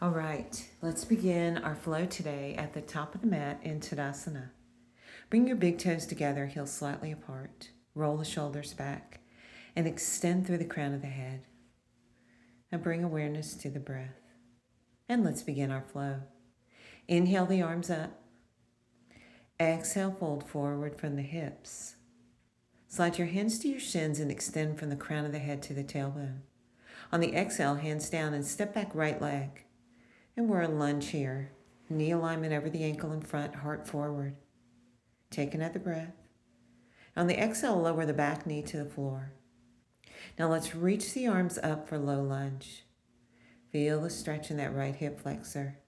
All right, let's begin our flow today at the top of the mat in Tadasana. Bring your big toes together, heels slightly apart. Roll the shoulders back and extend through the crown of the head. Now bring awareness to the breath. And let's begin our flow. Inhale the arms up. Exhale, fold forward from the hips. Slide your hands to your shins and extend from the crown of the head to the tailbone. On the exhale, hands down and step back right leg. And we're in lunge here. Knee alignment over the ankle in front, heart forward. Take another breath. On the exhale, lower the back knee to the floor. Now let's reach the arms up for low lunge. Feel the stretch in that right hip flexor.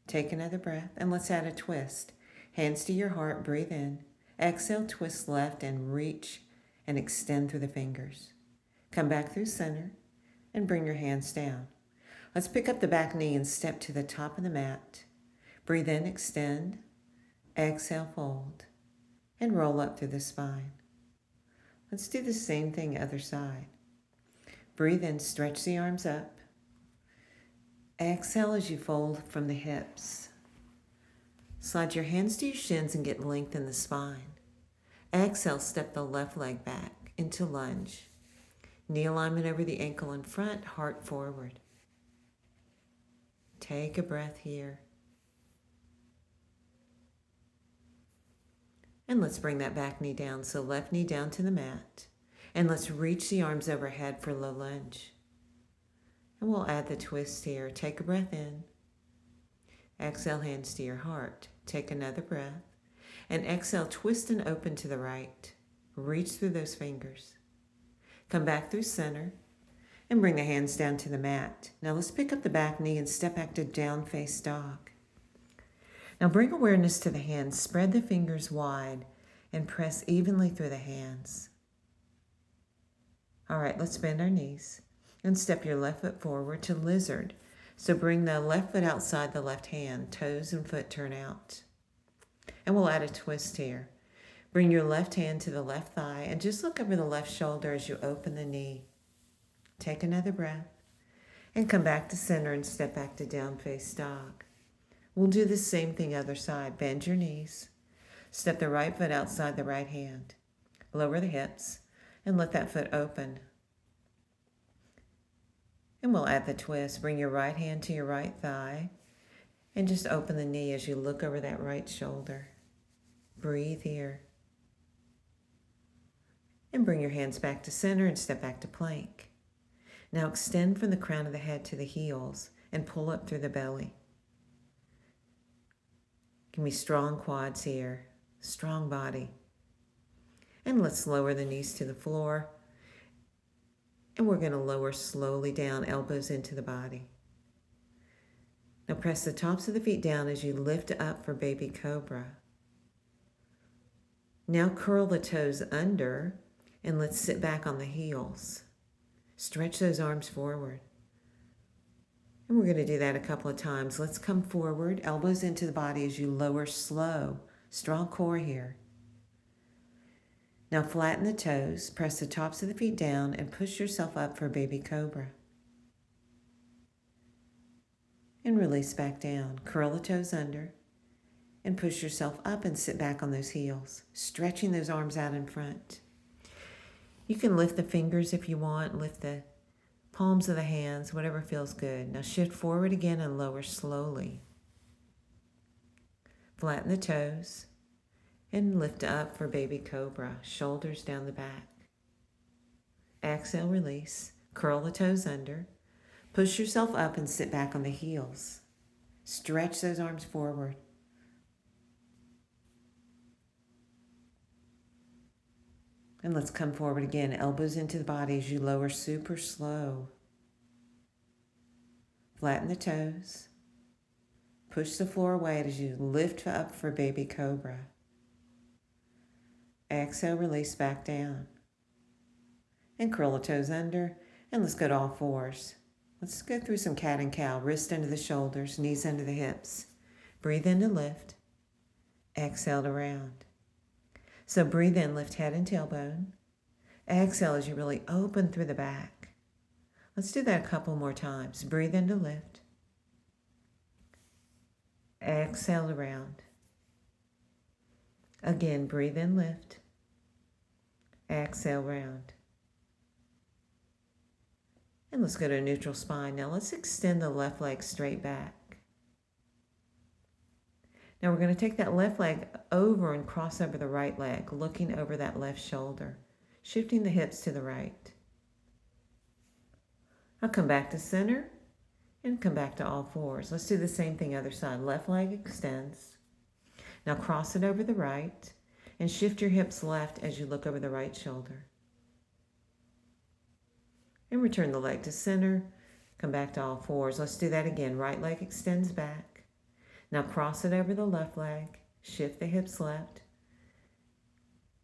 Take another breath and let's add a twist. Hands to your heart, breathe in. Exhale, twist left and reach and extend through the fingers. Come back through center and bring your hands down. Let's pick up the back knee and step to the top of the mat. Breathe in, extend. Exhale, fold. And roll up through the spine. Let's do the same thing other side. Breathe in, stretch the arms up. Exhale as you fold from the hips. Slide your hands to your shins and get length in the spine. Exhale, step the left leg back into lunge. Knee alignment over the ankle in front, heart forward. Take a breath here. And let's bring that back knee down. So left knee down to the mat. And let's reach the arms overhead for low lunge. And we'll add the twist here. Take a breath in. Exhale, hands to your heart. Take another breath. And exhale, twist and open to the right. Reach through those fingers. Come back through center. And bring the hands down to the mat. Now let's pick up the back knee and step back to down face dog. Now bring awareness to the hands. Spread the fingers wide and press evenly through the hands. All right, let's bend our knees and step your left foot forward to lizard. So bring the left foot outside the left hand. Toes and foot turn out. And we'll add a twist here. Bring your left hand to the left thigh and just look over the left shoulder as you open the knee. Take another breath and come back to center and step back to down face dog. We'll do the same thing other side. Bend your knees. Step the right foot outside the right hand. Lower the hips and let that foot open. And we'll add the twist. Bring your right hand to your right thigh and just open the knee as you look over that right shoulder. Breathe here. And bring your hands back to center and step back to plank. Now extend from the crown of the head to the heels and pull up through the belly. Give me strong quads here, strong body. And let's lower the knees to the floor. And we're going to lower slowly down, elbows into the body. Now press the tops of the feet down as you lift up for baby cobra. Now curl the toes under and let's sit back on the heels. Stretch those arms forward. And we're going to do that a couple of times. Let's come forward, elbows into the body as you lower slow. Strong core here. Now flatten the toes, press the tops of the feet down, and push yourself up for baby cobra. And release back down. Curl the toes under and push yourself up and sit back on those heels, stretching those arms out in front. You can lift the fingers if you want, lift the palms of the hands, whatever feels good. Now shift forward again and lower slowly. Flatten the toes and lift up for baby cobra, shoulders down the back. Exhale, release. Curl the toes under. Push yourself up and sit back on the heels. Stretch those arms forward. And let's come forward again, elbows into the body as you lower super slow. Flatten the toes. Push the floor away as you lift up for baby cobra. Exhale, release back down. And curl the toes under, and let's go to all fours. Let's go through some cat and cow, wrist under the shoulders, knees under the hips. Breathe in to lift. Exhale to round. So breathe in, lift head and tailbone. Exhale as you really open through the back. Let's do that a couple more times. Breathe in to lift. Exhale around. Again, breathe in, lift. Exhale, round. And let's go to a neutral spine. Now let's extend the left leg straight back. Now we're going to take that left leg over and cross over the right leg, looking over that left shoulder, shifting the hips to the right. I'll come back to center and come back to all fours. Let's do the same thing other side. Left leg extends. Now cross it over the right and shift your hips left as you look over the right shoulder. And return the leg to center. Come back to all fours. Let's do that again. Right leg extends back. Now cross it over the left leg, shift the hips left,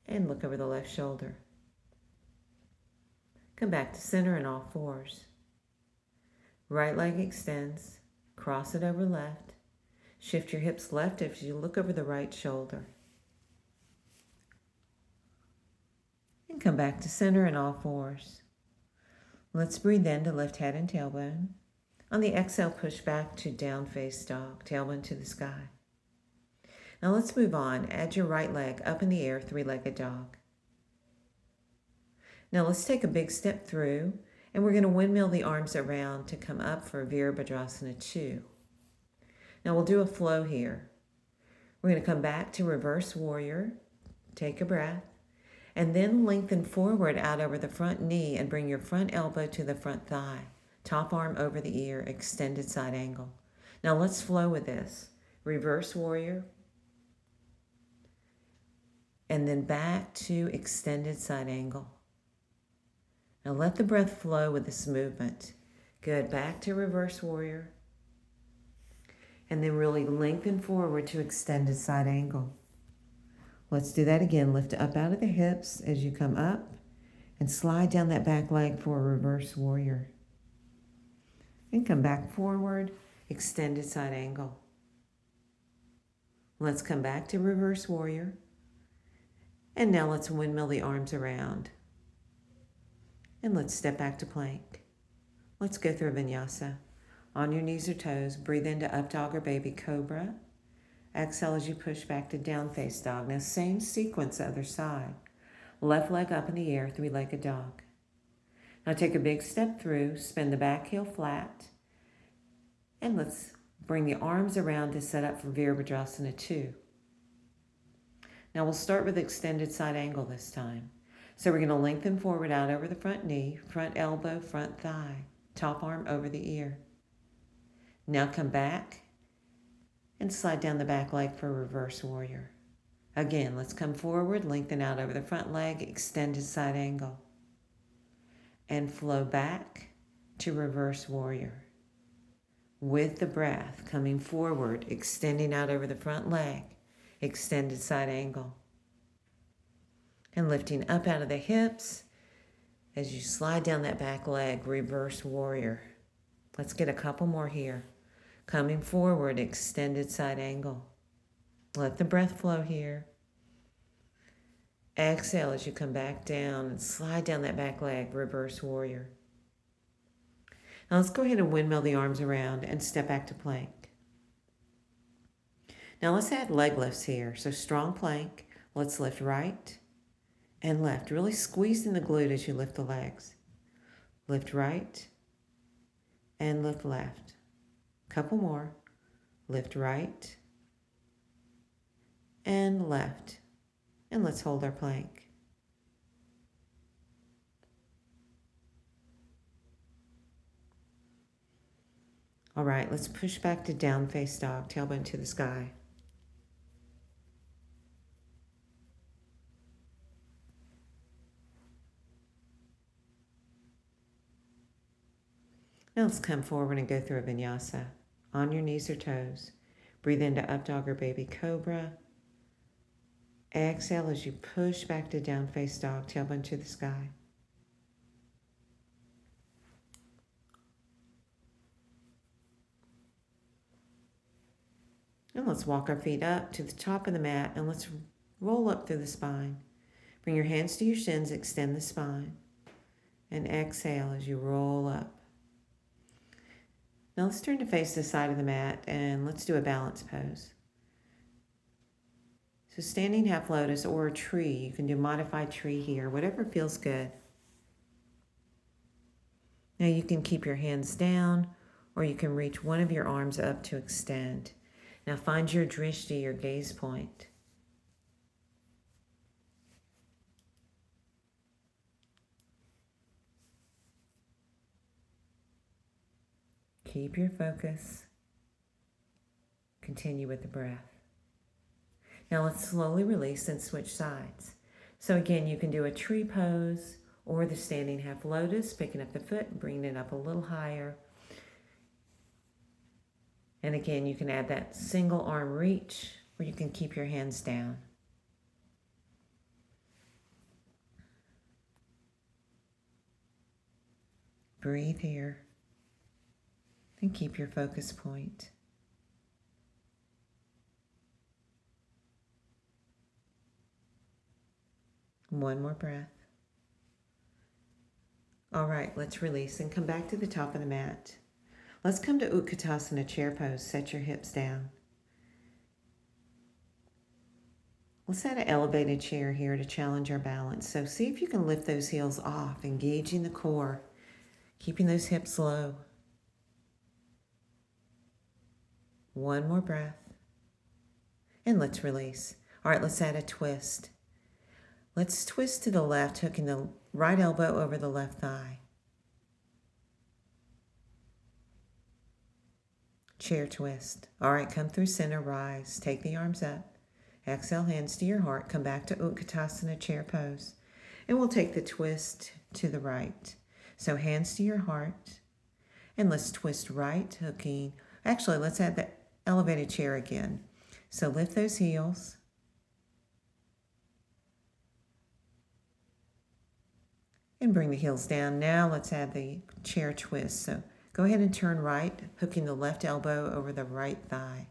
and look over the left shoulder. Come back to center in all fours. Right leg extends, cross it over left, shift your hips left as you look over the right shoulder. And come back to center in all fours. Let's breathe in to lift head and tailbone. On the exhale, push back to down face dog, tailbone to the sky. Now let's move on. Add your right leg up in the air, three-legged dog. Now let's take a big step through, and we're going to windmill the arms around to come up for Virabhadrasana 2. Now we'll do a flow here. We're going to come back to reverse warrior, take a breath, and then lengthen forward out over the front knee and bring your front elbow to the front thigh. Top arm over the ear, extended side angle. Now let's flow with this. Reverse warrior. And then back to extended side angle. Now let the breath flow with this movement. Good. Back to reverse warrior. And then really lengthen forward to extended side angle. Let's do that again. Lift up out of the hips as you come up and slide down that back leg for a reverse warrior. And come back forward, extended side angle. Let's come back to reverse warrior. And now let's windmill the arms around. And let's step back to plank. Let's go through a vinyasa. On your knees or toes, breathe into up dog or baby cobra. Exhale as you push back to down face dog. Now same sequence other side. Left leg up in the air, three-legged dog. Now take a big step through, spin the back heel flat, and let's bring the arms around to set up for Virabhadrasana 2. Now we'll start with extended side angle this time. So we're going to lengthen forward out over the front knee, front elbow, front thigh, top arm over the ear. Now come back and slide down the back leg for reverse warrior. Again, let's come forward, lengthen out over the front leg, extended side angle. And flow back to reverse warrior. With the breath, coming forward, extending out over the front leg, extended side angle. And lifting up out of the hips as you slide down that back leg, reverse warrior. Let's get a couple more here. Coming forward, extended side angle. Let the breath flow here. Exhale as you come back down and slide down that back leg, reverse warrior. Now let's go ahead and windmill the arms around and step back to plank. Now let's add leg lifts here. So strong plank. Let's lift right and left. Really squeeze in the glute as you lift the legs. Lift right and lift left. Couple more. Lift right and left. And let's hold our plank. All right, let's push back to down face dog, tailbone to the sky. Now let's come forward and go through a vinyasa. On your knees or toes. Breathe into up dog or baby cobra. Exhale as you push back to down face dog, tailbone to the sky. And let's walk our feet up to the top of the mat and let's roll up through the spine. Bring your hands to your shins, extend the spine. And exhale as you roll up. Now let's turn to face the side of the mat and let's do a balance pose. So standing half lotus or a tree, you can do modified tree here, whatever feels good. Now you can keep your hands down or you can reach one of your arms up to extend. Now find your drishti, your gaze point. Keep your focus. Continue with the breath. Now let's slowly release and switch sides. So again, you can do a tree pose or the standing half lotus, picking up the foot and bringing it up a little higher. And again, you can add that single arm reach or you can keep your hands down. Breathe here and keep your focus point. One more breath. All right, let's release and come back to the top of the mat. Let's come to Utkatasana chair pose. Set your hips down. Let's add an elevated chair here to challenge our balance. So see if you can lift those heels off, engaging the core, keeping those hips low. One more breath. And let's release. All right, let's add a twist. Let's twist to the left, hooking the right elbow over the left thigh. Chair twist. All right, come through center, rise. Take the arms up. Exhale, hands to your heart. Come back to Utkatasana chair pose. And we'll take the twist to the right. So hands to your heart. And let's twist right, hooking. Actually, let's add the elevated chair again. So lift those heels. And bring the heels down. Now let's add the chair twist. So go ahead and turn right, hooking the left elbow over the right thigh.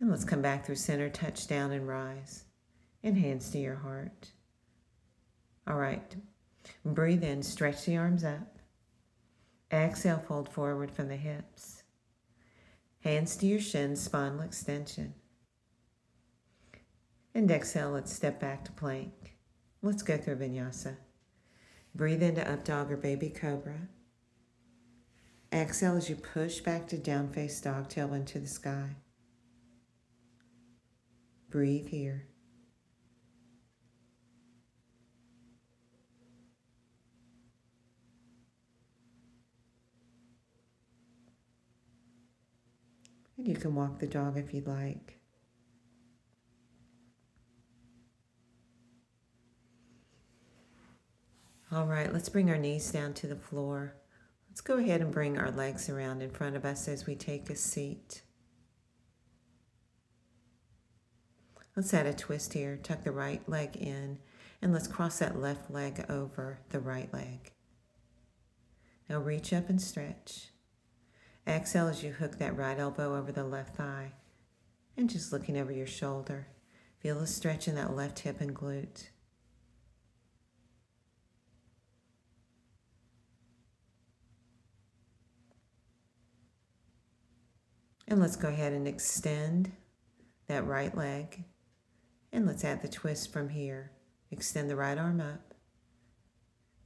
And let's come back through center, touch down and rise. And hands to your heart. All right. Breathe in, stretch the arms up. Exhale, fold forward from the hips. Hands to your shins, spinal extension. And exhale, let's step back to plank. Let's go through vinyasa. Breathe into up dog or baby cobra. Exhale as you push back to down face dog, tailbone to the sky. Breathe here. And you can walk the dog if you'd like. All right, let's bring our knees down to the floor. Let's go ahead and bring our legs around in front of us as we take a seat. Let's add a twist here. Tuck the right leg in, and let's cross that left leg over the right leg. Now reach up and stretch. Exhale as you hook that right elbow over the left thigh, and just looking over your shoulder. Feel the stretch in that left hip and glute. And let's go ahead and extend that right leg. And let's add the twist from here. Extend the right arm up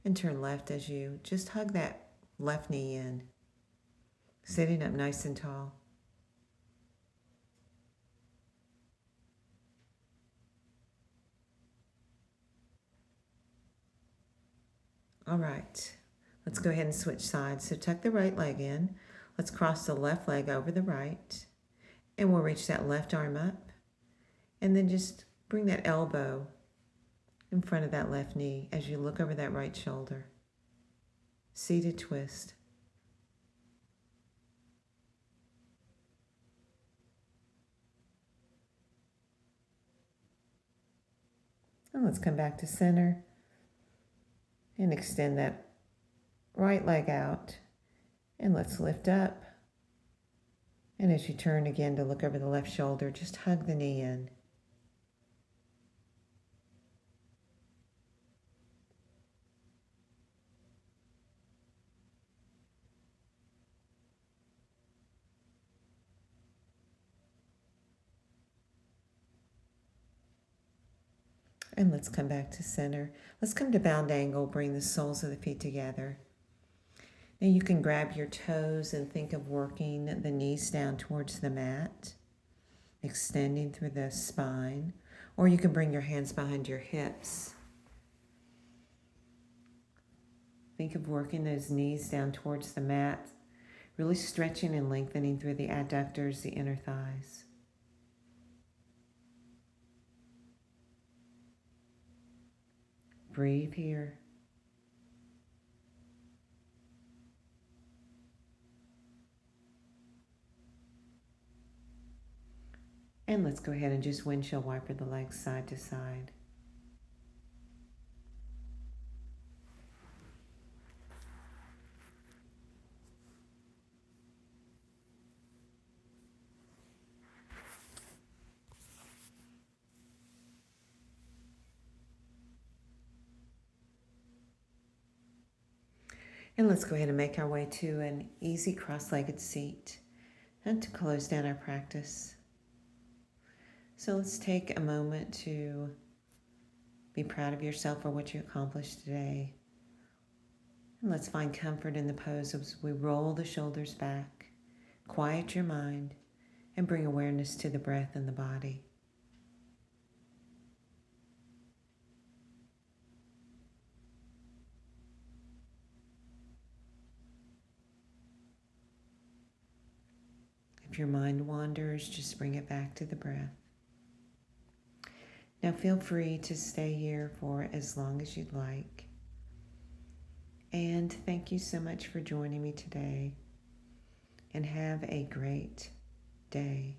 and turn left as you just hug that left knee in. Sitting up nice and tall. All right, let's go ahead and switch sides. So tuck the right leg in. Let's cross the left leg over the right, and we'll reach that left arm up, and then just bring that elbow in front of that left knee as you look over that right shoulder. Seated twist. And let's come back to center and extend that right leg out. And let's lift up. And as you turn again to look over the left shoulder, just hug the knee in. And let's come back to center. Let's come to bound angle, bring the soles of the feet together. Now you can grab your toes and think of working the knees down towards the mat, extending through the spine, or you can bring your hands behind your hips. Think of working those knees down towards the mat, really stretching and lengthening through the adductors, the inner thighs. Breathe here. And let's go ahead and just windshield wiper the legs side to side. And let's go ahead and make our way to an easy cross-legged seat and to close down our practice. So let's take a moment to be proud of yourself for what you accomplished today. And let's find comfort in the pose as we roll the shoulders back, quiet your mind, and bring awareness to the breath and the body. If your mind wanders, just bring it back to the breath. Now feel free to stay here for as long as you'd like. And thank you so much for joining me today. And have a great day.